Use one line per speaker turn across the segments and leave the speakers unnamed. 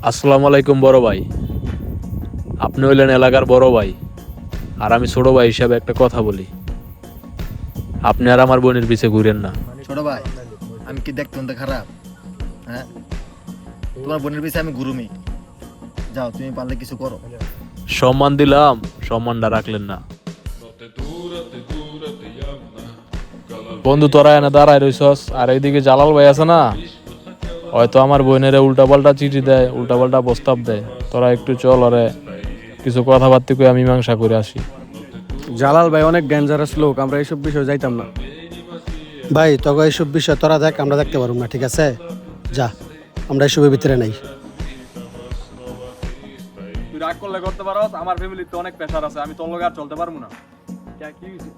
আসসালামু আলাইকুম বড় ভাই। আপনি হইলেন এলাকার বড় ভাই, আর আমি ছোট ভাই হিসাবে একটা কথা বলি। আপনি আর আমার বোনের পিছে ঘুরেন না।
ছোট ভাই, আমি কি দেখতে অন্ত খারাপ? হ্যাঁ, তোমার বোনের পিছে আমি গুরুমি। যাও, তুমি পারলে কিছু করো।
সম্মান দিলাম, সম্মানটা রাখলেন না। বন্ধু, তোরা এনে দাঁড়ায় রইছস, আর এইদিকে জালাল ভাই আছে না, হয়তো আমার বোনের উল্টাপাল্টা চিঠি দেয়, উল্টাপাল্টা প্রস্তাব দেয়। তোরা একটু চল, আরে কিছু কথাবার্তা কই আমি মীমাংসা করে আসি।
জালাল ভাই অনেক ডেঞ্জারাস লোক, আমরা এইসব বিষয়ে যাইতাম না।
ভাই তোকে এইসব বিষয় তোরা দেখ, আমরা দেখতে পারবো না, ঠিক আছে? যা, আমরা এইসবের ভিতরে নাই।
তুই রাগ করলে করতে পারস, আমার ফ্যামিলিতে অনেক প্রেশার আছে, আমি তোর লগে আর চলতে পারবো না। কি হইছে?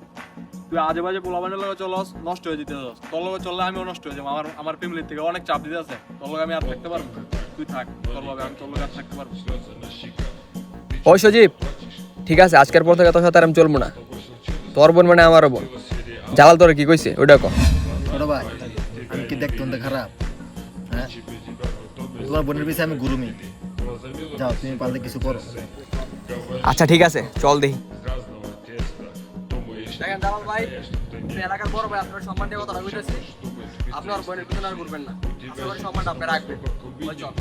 তুই আজে বাজে পোলাপানের লগে চলস, নষ্ট হয়ে যেতে যাস। তোর লগে চললে আমিও নষ্ট হয়ে যাবো। আমার ফ্যামিলির থেকে অনেক চাপ দিতে আছে। তোর লগে আমি আর থাকতে পারবো না। তুই থাক তোর লগে, আমি তোর লগে আর থাকতে পারবো না।
ওই সজীব, ঠিক আছে, আজকের পর থেকে তোর সাথে আর আমি চলবো না। তোর বোন মানে আমারও বোন। জালাল তোরে কি কইছে ওইটা কর।
ছোট ভাই, আমি কি দেখতে অন্ত খারাপ? হ্যাঁ, তোমার বোনের পিছে আমি গুরুমি। যাও, তুমি পারলে কিছু করো।
আচ্ছা ঠিক আছে, চল দেখি। দেখেন জালাল ভাই, আপনি এলাকার বড় ভাই, আপনার সম্মান দিয়ে কথা কইতেছি। আপনার বোনের পিছনে আর ঘুরবেন না। আপনার সম্মানটা আপনি রাখবেন। ওই চল।